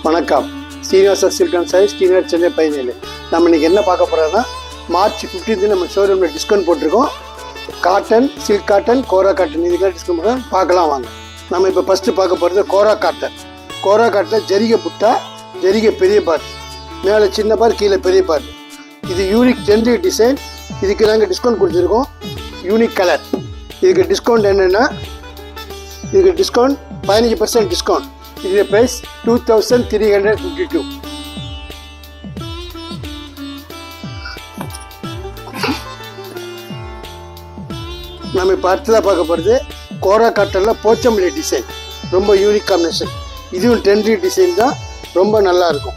வணக்கம். Srinivasa silk and saris, Srinagar, Chennai 17. நம்ம இன்றைக்கி என்ன பார்க்க போகிறோன்னா, மார்ச் 15 நம்ம ஷோரூமில் டிஸ்கவுண்ட் போட்டிருக்கோம். காட்டன், சில்க் காட்டன், கோரா காட்டன் இதுக்கெல்லாம் டிஸ்கவுண்ட் போடுறோம். பார்க்கலாம் வாங்க. நம்ம இப்போ ஃபஸ்ட்டு பார்க்க போகிறது கோரா காட்டன். கோரா காட்டன் ஜரிகை புட்டா, ஜரிகை பெரிய பார், மேலே சின்ன பார், கீழே பெரிய பார். இது யூனிக் ட்ரெண்டி டிசைன். இதுக்கு நாங்கள் டிஸ்கவுண்ட் கொடுத்துருக்கோம். Unique colour. இதுக்கு டிஸ்கவுண்ட் என்னென்னா, இதுக்கு டிஸ்கவுண்ட் 15% டிஸ்கவுண்ட். இது ப்ரைஸ் 2352. நம்ம இப்போ அடுத்ததாக பார்க்க போகிறது கோரா காட்டனில் போச்சம்பள்ளி டிசைன். ரொம்ப யூனிக் காம்பினேஷன். இதுவும் ட்ரெண்டி டிசைன் தான், ரொம்ப நல்லா இருக்கும்.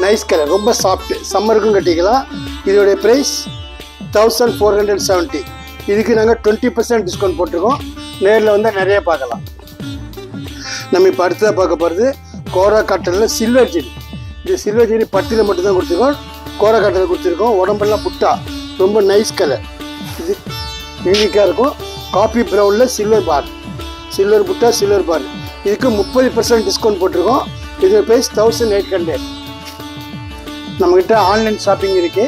நைஸ் கலர், ரொம்ப சாஃப்ட், சம்மருக்கும் கட்டிக்கலாம். இதோடைய ப்ரைஸ் 1470. இதுக்கு நாங்கள் 20% டிஸ்கவுண்ட் போட்டிருக்கோம். நேரில் வந்தால் நிறைய பார்க்கலாம். நம்ம இப்போ அடுத்ததாக பார்க்க போகிறது கோரா காட்டனில் சில்வர் ஜெரி. இது சில்வர் ஜெரி பட்டியில் மட்டும்தான் கொடுத்துருக்கோம். கோரா காட்டனில் கொடுத்துருக்கோம். உடம்பெல்லாம் புட்டா, ரொம்ப நைஸ் கலர். இது யூனிக்காக இருக்கும். காஃபி ப்ரௌனில் சில்வர் பார், சில்வர் புட்டா, சில்வர் பார். இதுக்கு 30% டிஸ்கவுண்ட் போட்டிருக்கோம். இது ப்ரைஸ் 1800. நம்மக்கிட்ட ஆன்லைன் ஷாப்பிங் இருக்குது.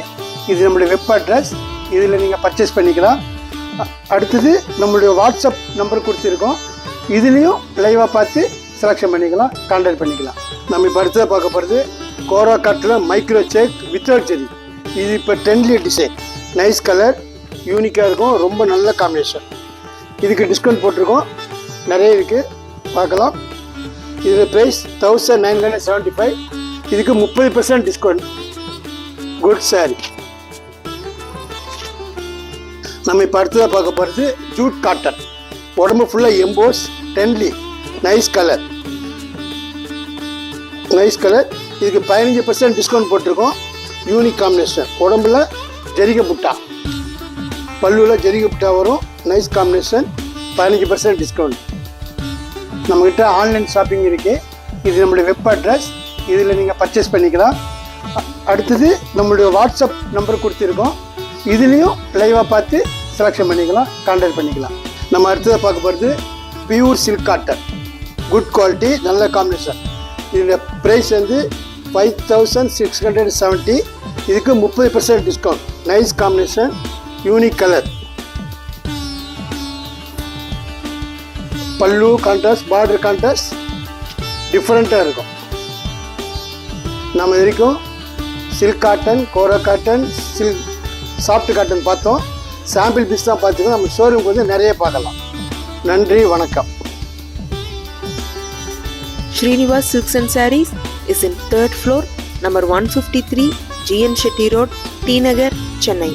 இது நம்மளுடைய வெப் அட்ரஸ். இதில் நீங்கள் பர்ச்சேஸ் பண்ணிக்கலாம். அடுத்தது நம்மளுடைய வாட்ஸ்அப் நம்பர் கொடுத்துருக்கோம். இதுலேயும் லைவாக பார்த்து செலெக்ஷன் பண்ணிக்கலாம், கான்டாக்ட் பண்ணிக்கலாம். நம்ம இப்போ அடுத்ததாக பார்க்க போகிறது கோரா காட்டில் மைக்ரோ செக் வித்தவுட் ஜெரி. இது இப்போ ட்ரெண்ட்லி டிசைன். நைஸ் கலர், யூனிக்காக இருக்கும். ரொம்ப நல்ல காம்பினேஷன். இதுக்கு டிஸ்கவுண்ட் போட்டிருக்கோம். நிறைய இருக்குது, பார்க்கலாம். இது ப்ரைஸ் 1975. இதுக்கு 30% டிஸ்கவுண்ட். Good sorry. நம்ம இப்போ அடுத்ததாக பார்க்க போகிறது ஜூட் காட்டன். உடம்பு ஃபுல்லாக emboss, trendy, nice colour, nice colour. இதுக்கு 15% டிஸ்கவுண்ட் போட்டிருக்கோம். Unique combination. உடம்புல ஜரிகை புட்டா, பல்லுவில் ஜரிகை புட்டா வரும். Nice combination. 15% டிஸ்கவுண்ட். நம்மக்கிட்ட ஆன்லைன் ஷாப்பிங் இருக்குது. இது நம்மளுடைய வெப் அட்ரஸ். இதில் நீங்கள் பர்ச்சேஸ் பண்ணிக்கலாம். அடுத்தது நம்மளுடைய வாட்ஸ்அப் நம்பர் கொடுத்துருக்கோம். இதுலேயும் லைவாக பார்த்து செலெக்ஷன் பண்ணிக்கலாம், கான்டாக்ட் பண்ணிக்கலாம். நம்ம அடுத்ததாக பார்க்க போகிறது pure silk cotton. Good quality, நல்ல காம்பினேஷன். இதோட ப்ரைஸ் வந்து 5670. இதுக்கு 30% discount. Nice combination, unique colour. பல்லு கான்ட்ராஸ்ட், பார்டர் கான்ட்ராஸ்ட் டிஃப்ரெண்ட்டாக இருக்கும். நம்ம இது வரைக்கும் சில்க் காட்டன், கோரா காட்டன், சில்க் சாஃப்ட் காட்டன் பார்த்தோம். சாம்பிள் பீஸ் தான் பார்த்துக்கோங்க. நம்ம ஷோரூமுக்கு வந்து நிறைய பார்க்கலாம். நன்றி, வணக்கம். Srinivas Silks and Sarees is in 3rd floor, number 153, GN Shetty Road, T Nagar, Chennai.